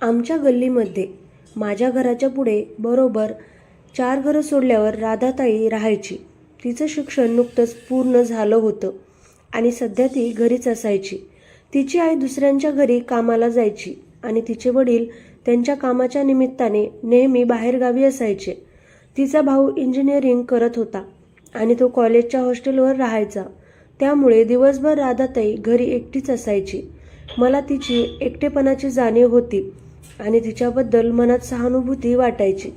आमच्या गल्लीमध्ये माझ्या घराच्या पुढे बरोबर 4 घरं सोडल्यावर राधाताई राहायची. तिचं शिक्षण नुकतंच पूर्ण झालं होतं आणि सध्या ती घरीच असायची. तिची आई दुसऱ्यांच्या घरी कामाला जायची आणि तिचे वडील त्यांच्या कामाच्या निमित्ताने नेहमी बाहेरगावी असायचे. तिचा भाऊ इंजिनिअरिंग करत होता आणि तो कॉलेजच्या हॉस्टेलवर राहायचा. त्यामुळे दिवसभर राधाताई घरी एकटीच असायची. मला तिची एकटेपणाची जाणीव होती आणि तिच्याबद्दल मनात सहानुभूती वाटायची.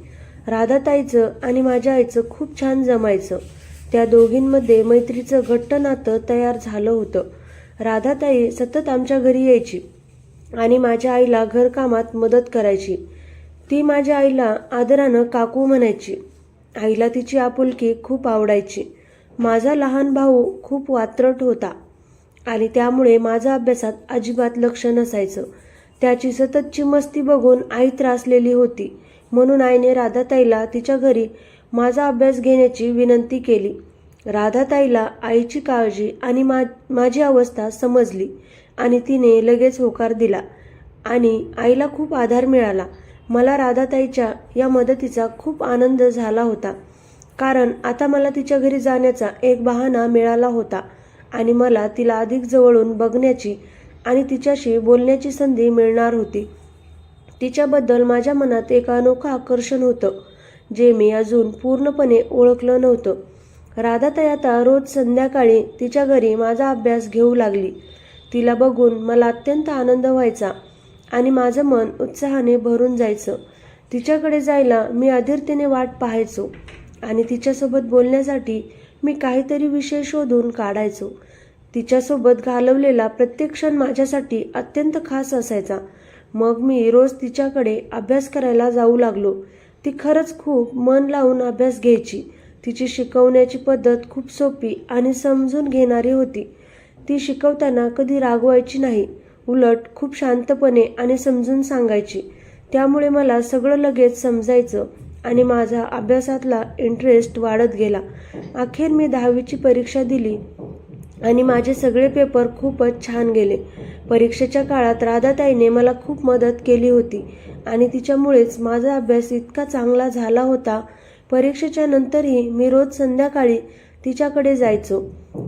राधाताईचं आणि माझ्या आईचं खूप छान जमायचं. त्या दोघींमध्ये मैत्रीचं घट्ट नातं तयार झालं होतं. राधाताई सतत आमच्या घरी यायची आणि माझ्या आईला घरकामात मदत करायची. ती माझ्या आईला आदरानं काकू म्हणायची. आईला तिची आपुलकी खूप आवडायची. माझा लहान भाऊ खूप वात्रट होता आणि त्यामुळे माझा अभ्यासात अजिबात लक्ष नसायचं. त्याची सततची मस्ती बघून आई त्रासलेली होती. म्हणून आईने राधाताईला तिच्या घरी माझा अभ्यास घेण्याची विनंती केली. राधाताईला आईची काळजी आणि माझी अवस्था समजली आणि तिने लगेच होकार दिला आणि आईला खूप आधार मिळाला. मला राधाताईच्या या मदतीचा खूप आनंद झाला होता, कारण आता मला तिच्या घरी जाण्याचा एक बहाणा मिळाला होता आणि मला तिला अधिक जवळून बघण्याची आणि तिच्याशी बोलण्याची संधी मिळणार होती. तिच्याबद्दल माझ्या मनात एक अनोखं आकर्षण होतं, जे मी अजून पूर्णपणे ओळखलं नव्हतं. राधाताई आता रोज संध्याकाळी तिच्या घरी माझा अभ्यास घेऊ लागली. तिला बघून मला अत्यंत आनंद व्हायचा आणि माझं मन उत्साहाने भरून जायचं. तिच्याकडे जायला मी अधीरतेने वाट पाहायचो आणि तिच्यासोबत बोलण्यासाठी मी काहीतरी विषय शोधून काढायचो. तिच्यासोबत घालवलेला प्रत्येक क्षण माझ्यासाठी अत्यंत खास असायचा. मग मी रोज तिच्याकडे अभ्यास करायला जाऊ लागलो. ती खरंच खूप मन लावून अभ्यास घ्यायची. तिची शिकवण्याची पद्धत खूप सोपी आणि समजून घेणारी होती. ती शिकवताना कधी रागवायची नाही, उलट खूप शांतपणे आणि समजून सांगायची. त्यामुळे मला सगळं लगेच समजायचं आणि माझा अभ्यासातला इंटरेस्ट वाढत गेला. अखेर मी 10वीची परीक्षा दिली आणि माझे सगळे पेपर खूपच छान गेले. परीक्षेच्या काळात राधाताईने मला खूप मदत केली होती आणि तिच्यामुळेच माझा अभ्यास इतका चांगला झाला होता. परीक्षेच्या नंतरही मी रोज संध्याकाळी तिच्याकडे जायचो,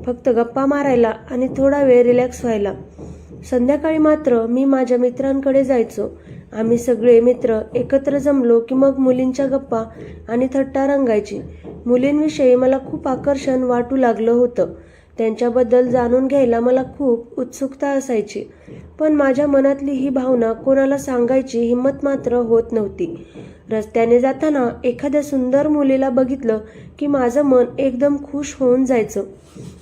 फक्त गप्पा मारायला आणि थोडा वेळ रिलॅक्स व्हायला. संध्याकाळी मात्र मी माझ्या मित्रांकडे जायचो. आम्ही सगळे मित्र एकत्र जमलो की मग मुलींच्या गप्पा आणि थट्टा रंगायची. मुलींविषयी मला खूप आकर्षण वाटू लागलं होतं. त्यांच्याबद्दल जाणून घ्यायला मला खूप उत्सुकता असायची, पण माझ्या मनातली ही भावना कोणाला सांगायची हिंमत मात्र होत नव्हती. रस्त्याने जाताना एखाद्या सुंदर मुलीला बघितलं की माझं मन एकदम खुश होऊन जायचं.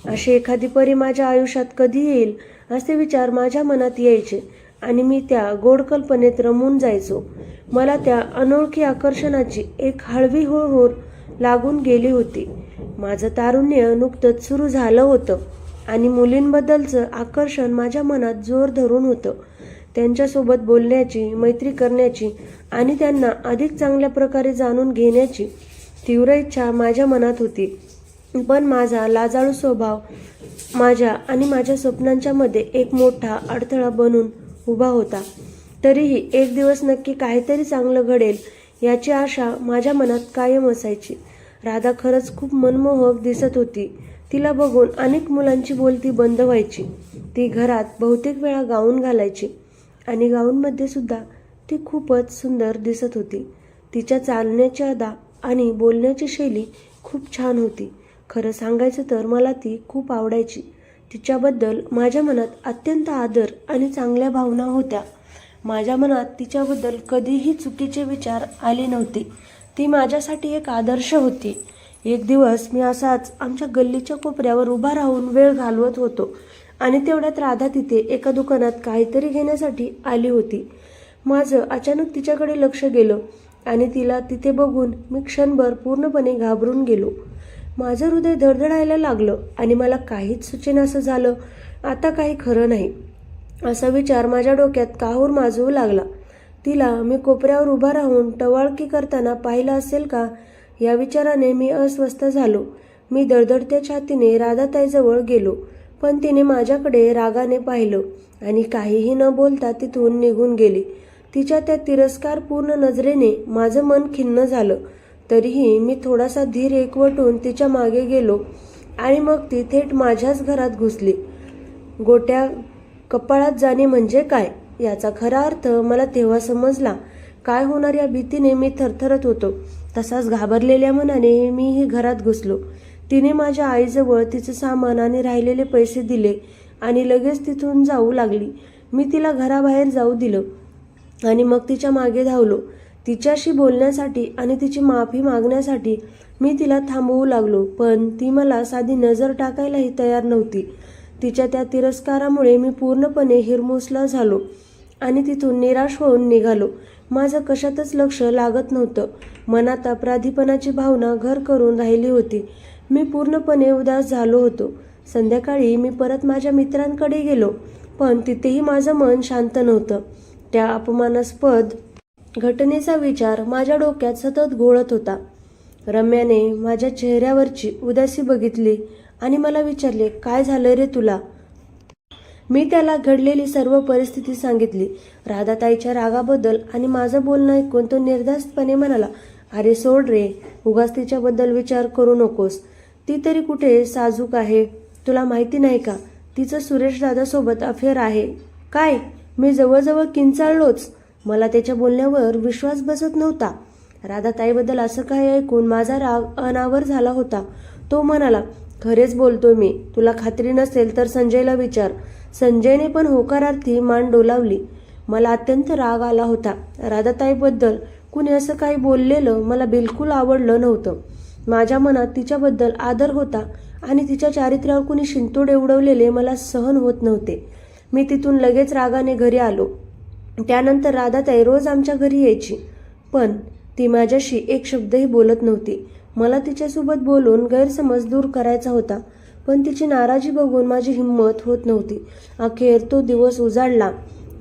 अशी एखादी परी माझ्या आयुष्यात कधी येईल असे विचार माझ्या मनात यायचे आणि मी त्या गोड कल्पनेत रमून जायचो. मला त्या अनोळखी आकर्षणाची एक हळवी हुरहुर लागून गेली होती. माझं तारुण्य नुकतंच सुरू झालं होतं आणि मुलींबद्दलचं आकर्षण माझ्या मनात जोर धरून होतं. त्यांच्यासोबत बोलण्याची, मैत्री करण्याची आणि त्यांना अधिक चांगल्या प्रकारे जाणून घेण्याची तीव्र इच्छा माझ्या मनात होती. पण माझा लाजाळू स्वभाव माझ्या आणि माझ्या स्वप्नांच्या मध्ये एक मोठा अडथळा बनून उभा होता. तरीही एक दिवस नक्की काहीतरी चांगलं घडेल याची आशा माझ्या मनात कायम असायची. राधा खरंच खूप मनमोहक दिसत होती. तिला बघून अनेक मुलांची बोलती बंद व्हायची. ती घरात बहुतेक वेळा गाऊन घालायची आणि गाऊनमध्ये सुद्धा ती खूपच सुंदर दिसत होती. तिच्या चालण्याची अदा आणि बोलण्याची शैली खूप छान होती. खरं सांगायचं तर मला ती खूप आवडायची. तिच्याबद्दल माझ्या मनात अत्यंत आदर आणि चांगल्या भावना होत्या. माझ्या मनात तिच्याबद्दल कधीही चुकीचे विचार आले नव्हते. ती माझ्यासाठी एक आदर्श होती. एक दिवस मी असाच आमच्या गल्लीच्या कोपऱ्यावर उभा राहून वेळ घालवत होतो आणि तेवढ्यात राधा तिथे एका दुकानात काहीतरी घेण्यासाठी आली होती. माझं अचानक तिच्याकडे लक्ष गेलं आणि तिला तिथे बघून मी क्षणभर पूर्णपणे घाबरून गेलो. माझं हृदय धडधडायला लागलं आणि मला काहीच सुचेनासं झालं. आता काही खरं नाही असा विचार माझ्या डोक्यात काहूर माजवू लागला. तिला मी कोपऱ्यावर उभा राहून टवाळकी करताना पाहिलं असेल का या विचाराने मी अस्वस्थ झालो. मी धडधडत्या छातीने राधाताईजवळ गेलो, पण तिने माझ्याकडे रागाने पाहिलं आणि काहीही न बोलता तिथून निघून गेली. तिच्या त्या तिरस्कारपूर्ण नजरेने माझं मन खिन्न झालं. तरीही मी थोडासा धीर एकवटून तिच्या मागे गेलो आणि मग ती थेट माझ्याच घरात घुसली. गोट्या कपाळात जाणे म्हणजे काय याचा खरा अर्थ मला तेव्हा समजला. काय होणार या भीतीने मी थरथरत होतो. तसाच घाबरलेल्या मनाने मीही घरात घुसलो. तिने माझ्या आईजवळ तिचं सामान आणि राहिलेले पैसे दिले आणि लगेच तिथून जाऊ लागली. मी तिला घराबाहेर जाऊ दिलं आणि मग तिच्या मागे धावलो. तिच्याशी बोलण्यासाठी आणि तिची माफी मागण्यासाठी मी तिला थांबवू लागलो, पण ती मला साधी नजर टाकायलाही तयार नव्हती. तिच्या त्या तिरस्कारामुळे मी पूर्णपणे हिरमुसला झालो आणि तिथून निराश होऊन निघालो. माझं कशातच लक्ष लागत नव्हतं. मनात अपराधीपणाची भावना घर करून राहिली होती. मी पूर्णपणे उदास झालो होतो. संध्याकाळी मी परत माझ्या मित्रांकडे गेलो, पण तिथेही माझं मन शांत नव्हतं. त्या अपमानास्पद घटनेचा विचार माझ्या डोक्यात सतत घोळत होता. रम्याने माझ्या चेहऱ्यावरची उदासी बघितली आणि मला विचारले, काय झालं रे तुला? मी त्याला घडलेली सर्व परिस्थिती सांगितली. राधाताईच्या रागाबद्दल आणि माझं बोलणं ऐकून तो निर्धास्तपणे म्हणाला, अरे सोड रे, उगाच तिच्याबद्दल विचार करू नकोस. ती तरी कुठे साजूक आहे, तुला माहिती नाही का? तिचं सुरेश दादासोबत अफेअर आहे. काय? मी जवळजवळ किंचाळलोच. मला त्याच्या बोलण्यावर विश्वास बसत नव्हता. राधाताईबद्दल असं काही ऐकून माझा राग अनावर झाला होता. तो म्हणाला, खरेच बोलतोय मी. तुला खात्री नसेल तर संजयला विचार. संजयने पण होकारार्थी मान डोलावली. मला अत्यंत राग आला होता. राधाताईबद्दल कुणी असं काही बोललेलं मला बिलकुल आवडलं नव्हतं. माझ्या मनात तिच्याबद्दल आदर होता आणि तिच्या चारित्र्यावर कुणी शिंतोडे उडवलेले मला सहन होत नव्हते. मी तिथून लगेच रागाने घरी आलो. त्यानंतर राधाताई रोज आमच्या घरी यायची, पण ती माझ्याशी एक शब्दही बोलत नव्हती. मला तिच्यासोबत बोलून गैरसमज दूर करायचा होता, पण तिची नाराजी बघून माझी हिंमत होत नव्हती. अखेर तो दिवस उजाडला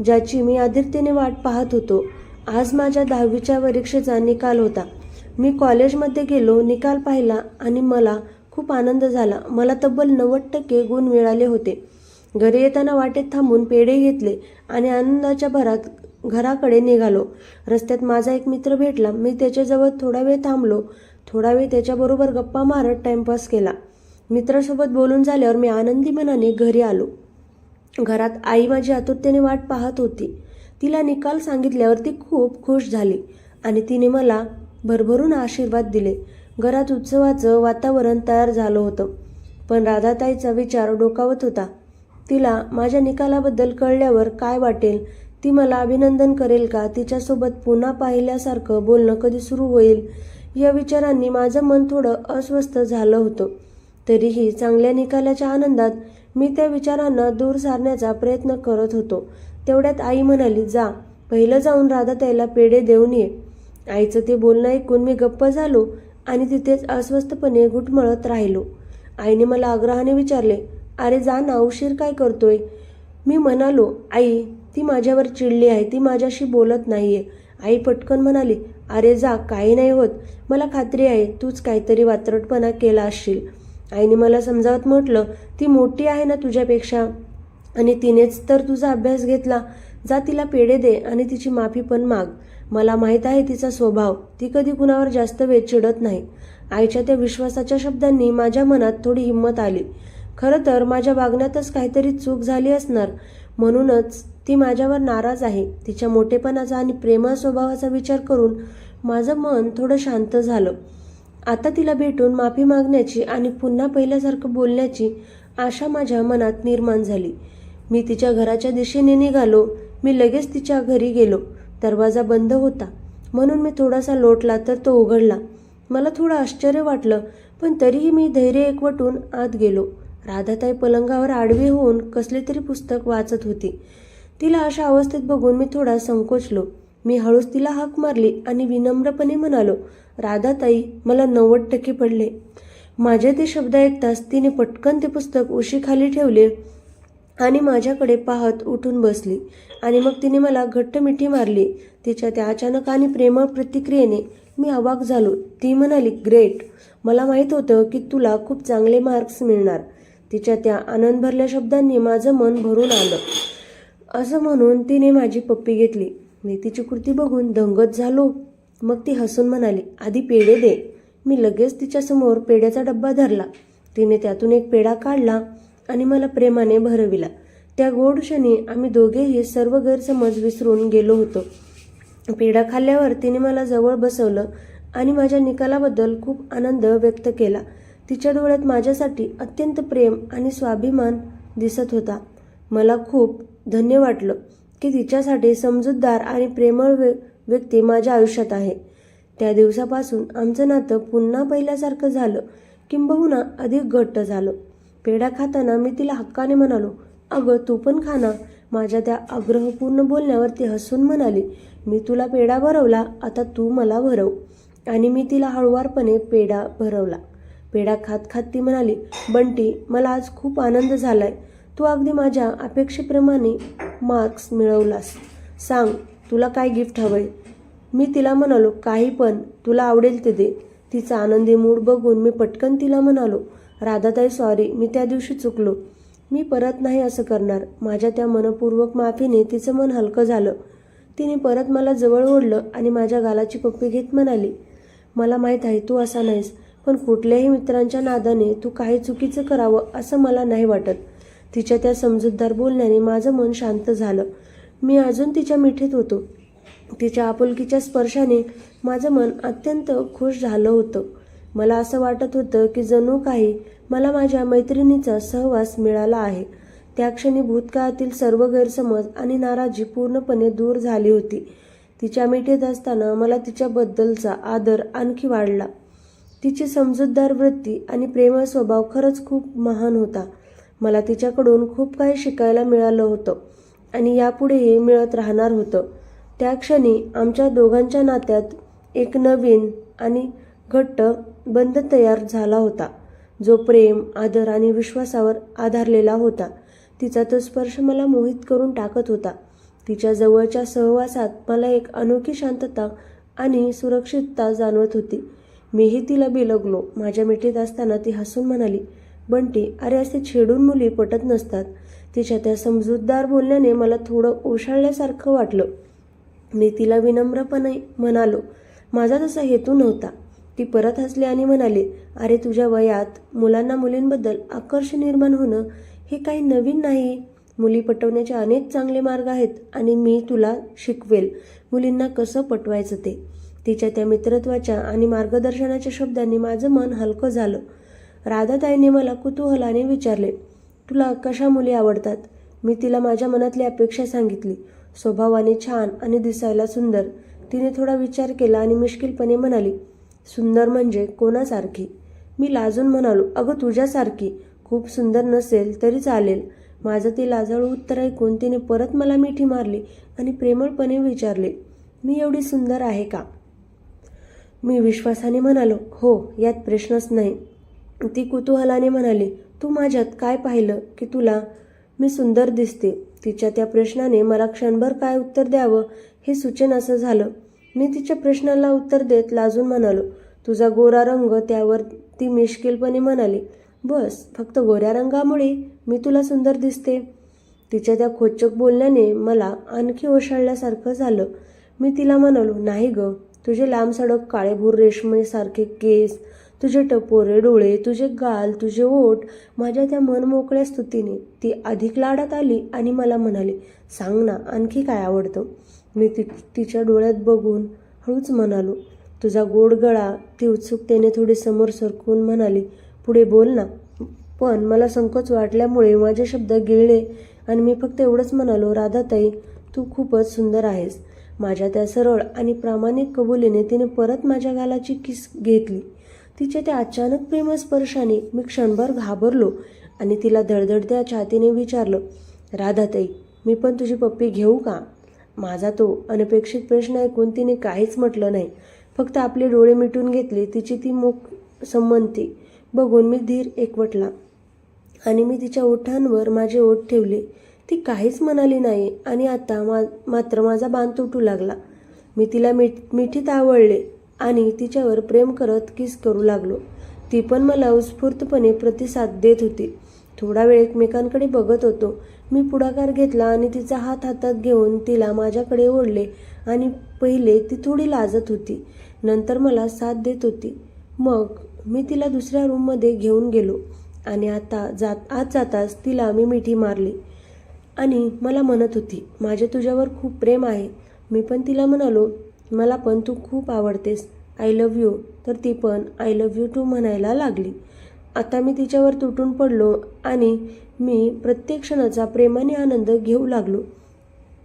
ज्याची मी आदिर्तेने वाट पाहत होतो. आज माझ्या 10वीच्या परीक्षेचा निकाल होता. मी कॉलेजमध्ये गेलो, निकाल पाहिला आणि मला खूप आनंद झाला. मला तब्बल 90% गुण मिळाले होते. घरी येताना वाटेत थांबून पेढे घेतले आणि आनंदाच्या भरात घराकडे निघालो. रस्त्यात माझा एक मित्र भेटला. मी त्याच्याजवळ थोडा वेळ थांबलो. थोडा वेळ त्याच्याबरोबर गप्पा मारत टाइमपास केला. मित्रासोबत बोलून झाल्यावर मी आनंदी मनाने घरी आलो. घरात आई माझी आतुरतेने वाट पाहत होती. तिला निकाल सांगितल्यावर ती खूप खुश झाली आणि तिने मला भरभरून आशीर्वाद दिले. घरात उत्सवाचं वातावरण तयार झालं होतं, पण राधाताईचा विचार डोकावत होता. तिला माझ्या निकालाबद्दल कळल्यावर काय वाटेल? ती मला अभिनंदन करेल का? तिच्यासोबत पुन्हा पाहिल्यासारखं बोलणं कधी सुरू होईल? या विचारांनी माझं मन थोडं अस्वस्थ झालं होतं. तरीही चांगल्या निकालाच्या आनंदात मी त्या विचारांना दूर सारण्याचा प्रयत्न करत होतो. तेवढ्यात आई म्हणाली, जा पहिलं जाऊन राधाताईला पेढे देऊन ये. आईचं ते बोलणं ऐकून मी गप्प झालो आणि तिथेच अस्वस्थपणे घुटमळत राहिलो. आईने मला आग्रहाने विचारले, अरे जा ना, उशीर काय करतोय? मी म्हणालो, आई ती माझ्यावर चिडली आहे, ती माझ्याशी बोलत नाहीये. आई पटकन म्हणाली, अरे जा, काही नाही होत. मला खात्री आहे तूच काहीतरी वात्रटपणा केला असशील. आईने मला समजावत म्हटलं, ती मोठी आहे ना तुझ्यापेक्षा आणि तिनेच तर तुझा अभ्यास घेतला. जा तिला पेढे दे आणि तिची माफी पण माग. मला माहीत आहे तिचा स्वभाव, ती कधी कुणावर जास्त वेळ चिडत नाही. आईच्या त्या विश्वासाच्या शब्दांनी माझ्या मनात थोडी हिंमत आली. खरं तर माझ्या वागण्यातच काहीतरी चूक झाली असणार, म्हणूनच ती माझ्यावर नाराज आहे. तिच्या मोठेपणाचा आणि प्रेमळ स्वभावाचा विचार करून माझं मन थोडं शांत झालं. आता तिला भेटून माफी मागण्याची आणि पुन्हा पहिल्यासारखं बोलण्याची आशा माझ्या मनात निर्माण झाली. मी तिच्या घराच्या दिशेने निघालो. मी लगेच तिच्या घरी गेलो. दरवाजा बंद होता, म्हणून मी थोडासा लोटला तर तो उघडला. मला थोडं आश्चर्य वाटलं, पण तरीही मी धैर्य एकवटून आत गेलो. राधाताई पलंगावर आडवी होऊन कसले तरी पुस्तक वाचत होती. तिला अशा अवस्थेत बघून मी थोडा संकोचलो. मी हळूच तिला हाक मारली आणि विनम्रपणे म्हणालो, राधाताई मला 90% पडले. माझे ते शब्द ऐकताच तिने पटकन ते पुस्तक उशीखाली ठेवले आणि माझ्याकडे पाहत उठून बसली आणि मग तिने मला घट्ट मिठी मारली. तिच्या त्या अचानक आणि प्रेमळ प्रतिक्रियेने मी अवाक झालो. ती म्हणाली, ग्रेट, मला माहीत होतं की तुला खूप चांगले मार्क्स मिळणार. तिच्या त्या आनंद भरल्या शब्दांनी माझं मन भरून आलं. असं म्हणून तिने माझी पप्पी घेतली. मी तिची कृती बघून दंगत झालो. मग ती हसून म्हणाली, आधी पेढे दे. मी लगेच तिच्यासमोर पेढ्याचा डब्बा धरला. तिने त्यातून एक पेढा काढला आणि मला प्रेमाने भरविला. त्या गोड क्षणी आम्ही दोघेही सर्व गैरसमज विसरून गेलो होतो. पेढा खाल्ल्यावर तिने मला जवळ बसवलं आणि माझ्या निकालाबद्दल खूप आनंद व्यक्त केला. तिच्या डोळ्यात माझ्यासाठी अत्यंत प्रेम आणि स्वाभिमान दिसत होता. मला खूप धन्य वाटलं की तिच्यासाठी समजूतदार आणि प्रेमळ व्यक्ती माझ्या आयुष्यात आहे. त्या दिवसापासून आमचं नातं पुन्हा पहिल्यासारखं झालं, किंबहुना अधिक घट्ट झालं. पेढा खाताना मी तिला हक्काने म्हणालो, अगं तू पण खा ना. माझ्या त्या आग्रहपूर्ण बोलण्यावर ती हसून म्हणाली, मी तुला पेढा भरवला, आता तू मला भरव. आणि मी तिला हळुवारपणे पेढा भरवला. पेढा खात खात ती म्हणाली, बंटी, मला आज खूप आनंद झालाय. तू अगदी माझ्या अपेक्षेप्रमाणे मार्क्स मिळवलास. सांग, तुला काय गिफ्ट हवंय? मी तिला म्हणालो, काही पण, तुला आवडेल ते दे. तिचा आनंदी मूड बघून मी पटकन तिला म्हणालो, राधाताई सॉरी, मी त्या दिवशी चुकलो. मी परत नाही असं करणार. माझ्या त्या मनपूर्वक माफीने तिचं मन हलकं झालं. तिने परत मला जवळ ओढलं आणि माझ्या गालाची पप्पी घेत म्हणाली, मला माहीत आहे तू असा नाहीस, पण कुठल्याही मित्रांच्या नादाने तू काही चुकीचं करावं असं मला नाही वाटत. तिच्या त्या समजूतदार बोलण्याने माझं मन शांत झालं. मी अजून तिच्या मिठीत होतो. तिच्या आपुलकीच्या स्पर्शाने माझं मन अत्यंत खुश झालं होतं. मला असं वाटत होतं की जणू काही मला माझ्या मैत्रिणीचा सहवास मिळाला आहे. त्या क्षणी भूतकाळातील सर्व गैरसमज आणि नाराजी पूर्णपणे दूर झाली होती. तिच्या मिठीत असताना मला तिच्याबद्दलचा आदर आणखी वाढला. तिची समजूतदार वृत्ती आणि प्रेमळ स्वभाव खरंच खूप महान होता. मला तिच्याकडून खूप काही शिकायला मिळालं होतं आणि यापुढेही मिळत राहणार होतं. त्या क्षणी आमच्या दोघांच्या नात्यात एक नवीन आणि घट्ट बंध तयार झाला होता, जो प्रेम, आदर आणि विश्वासावर आधारलेला होता. तिचा तो स्पर्श मला मोहित करून टाकत होता. तिच्या जवळच्या सहवासात मला एक अनोखी शांतता आणि सुरक्षितता जाणवत होती. मीही तिला बिलगलो. माझ्या मिठीत असताना ती हसून म्हणाली, बंटी, अरे असे छेडून मुली पटत नसतात. तिच्या त्या समजूतदार बोलण्याने मला थोडं ओशाळल्यासारखं वाटलं. मी तिला विनम्रपणे म्हणालो, माझा तसा हेतू नव्हता. ती परत हसली आणि म्हणाली, अरे तुझ्या वयात मुलांना मुलींबद्दल आकर्षण निर्माण होणं हे काही नवीन नाही. मुली पटवण्याचे अनेक चांगले मार्ग आहेत आणि मी तुला शिकवेल मुलींना कसं पटवायचं ते. तिच्या त्या मित्रत्वाच्या आणि मार्गदर्शनाच्या शब्दांनी माझं मन हलकं झालं. राधाताईने मला कुतूहलाने विचारले, तुला कशा मुली आवडतात? मी तिला माझ्या मनातली अपेक्षा सांगितली. स्वभावाने छान आणि दिसायला सुंदर. तिने थोडा विचार केला आणि मिश्किलपणे म्हणाली, सुंदर म्हणजे कोणासारखी? मी लाजून म्हणालो, अगं तुझ्यासारखी. खूप सुंदर नसेल तरी चालेल. माझं ते लाजाळू उत्तर ऐकून तिने परत मला मिठी मारली आणि प्रेमळपणे विचारले, मी एवढी सुंदर आहे का? मी विश्वासाने म्हणालो, हो, यात प्रश्नच नाही. ती कुतूहलाने म्हणाली, तू माझ्यात काय पाहिलं की तुला मी सुंदर दिसते? तिच्या त्या प्रश्नाने मला क्षणभर काय उत्तर द्यावं हे सुचेनासं झालं. मी तिच्या प्रश्नाला उत्तर देत लाजून म्हणालो, तुझा गोरा रंग. त्यावर ती मिश्किलपणे म्हणाली, बस, फक्त गोऱ्या रंगामुळे मी तुला सुंदर दिसते? तिच्या त्या खोचक बोलण्याने मला आणखी ओशाळल्यासारखं झालं. मी तिला म्हणालो, नाही ग, तुझे लांबसडक काळेभोर रेशमेसारखे केस, तुझे टपोरे डोळे, तुझे गाल, तुझे ओठ. माझ्या त्या मनमोकळ्या स्तुतीने ती अधिक लाडात आली आणि मला म्हणाली, सांग ना, आणखी काय आवडतं? मी तिच्या डोळ्यात बघून हळूच म्हणालो, तुझा गोड गळा. ती उत्सुकतेने थोडी समोर सरकून म्हणाली, पुढे बोल ना. पण मला संकोच वाटल्यामुळे माझे शब्द गिळले आणि मी फक्त एवढंच म्हणालो, राधाताई, तू खूपच सुंदर आहेस. माझ्या त्या सरळ आणि प्रामाणिक कबुलीने तिने परत माझ्या गालाची किस घेतली. तिच्या त्या अचानक प्रेम स्पर्शाने मी क्षणभर घाबरलो आणि तिला धडधडत्या छातीने विचारलं, राधाताई, मी पण तुझी पप्पी घेऊ का? माझा तो अनपेक्षित प्रश्न ऐकून तिने काहीच म्हटलं नाही, फक्त आपले डोळे मिटून घेतले. तिची ती मूक संमती बघून मी धीर एकवटला आणि मी तिच्या ओठांवर माझे ओठ ठेवले. ती काहीच म्हणाली नाही आणि आता मात्र माझा बाण तुटू लागला. मी तिला मिठीत आवळले आणि तिच्यावर प्रेम करत किस करू लागलो. ती पण मला उत्स्फूर्तपणे प्रतिसाद देत होती. थोडा वेळ एकमेकांकडे बघत होतो. मी पुढाकार घेतला आणि तिचा हात हातात घेऊन तिला माझ्याकडे ओढले आणि पहिले ती थोडी लाजत होती, नंतर मला साथ देत होती. मग मी तिला दुसऱ्या रूममध्ये घेऊन गेलो आणि आज जाताच तिला मी मिठी मारली आणि मला म्हणत होती, माझे तुझ्यावर खूप प्रेम आहे. मी पण तिला म्हणालो, मला पण तू खूप आवडतेस, आय लव्ह यू. तर ती पण आय लव्ह यू टू म्हणायला लागली. आता मी तिच्यावर तुटून पडलो आणि मी प्रत्येक क्षणाचा प्रेमाने आनंद घेऊ लागलो.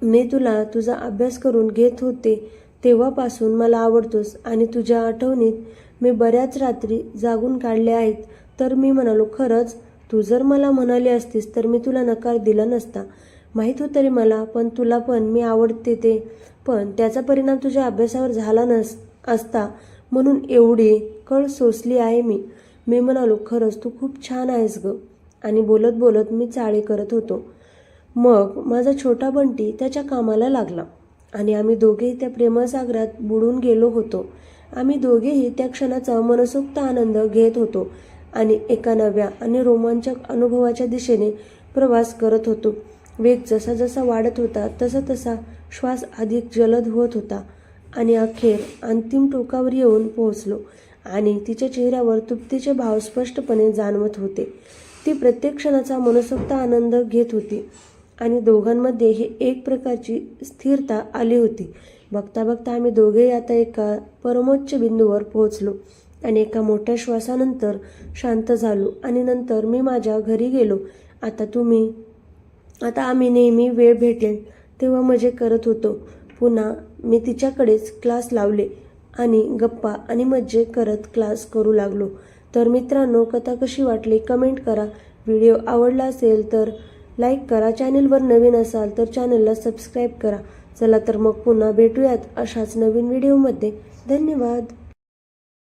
मी तुला तुझा अभ्यास करून घेत होते तेव्हापासून मला आवडतोस आणि तुझ्या आठवणीत मी बऱ्याच रात्री जागून काढल्या आहेत. तर मी म्हणालो, खरंच तू जर मला म्हणाली असतीस तर मी तुला नकार दिला नसता. माहीत होतं रे मला, पण तुला पण मी आवडते ते, पण त्याचा परिणाम तुझ्या अभ्यासावर झाला असता म्हणून एवढी कळ सोसली आहे मी. मी म्हणालो, खरंच तू खूप छान आहेस ग. आणि बोलत बोलत मी चाळे करत होतो. मग माझा छोटा बंटी त्याच्या कामाला लागला आणि आम्ही दोघेही त्या प्रेमसागरात बुडून गेलो होतो. आम्ही दोघेही त्या क्षणाचा मनसोक्त आनंद घेत होतो आणि एका नव्या आणि रोमांचक अनुभवाच्या दिशेने प्रवास करत होतो. वेग जसा जसा वाढत होता तसा तसा श्वास अधिक जलद होत होता आणि अखेर अंतिम टोकावर येऊन पोहोचलो आणि तिच्या चेहऱ्यावर तृप्तीचे भाव स्पष्टपणे जाणवत होते. ती प्रत्येक क्षणाचा मनसोक्त आनंद घेत होती आणि दोघांमध्ये ही एक प्रकारची स्थिरता आली होती. बघता बघता आम्ही दोघेही आता एका परमोच्च बिंदूवर पोहोचलो आणि एका मोठ्या श्वासानंतर शांत झालो आणि नंतर मी माझ्या घरी गेलो. आता आम्ही नेहमी वेळ भेटेल तेव्हा मजे करत होतो. पुन्हा मी तिच्याकडेच क्लास लावले आणि गप्पा आणि मज्जे करत क्लास करू लागलो. तर मित्रांनो, कथा कशी वाटली कमेंट करा. व्हिडिओ आवडला असेल तर लाईक करा. चॅनलवर नवीन असाल तर चॅनलला सबस्क्राईब करा. चला तर मग पुन्हा भेटूयात अशाच नवीन व्हिडिओमध्ये. धन्यवाद.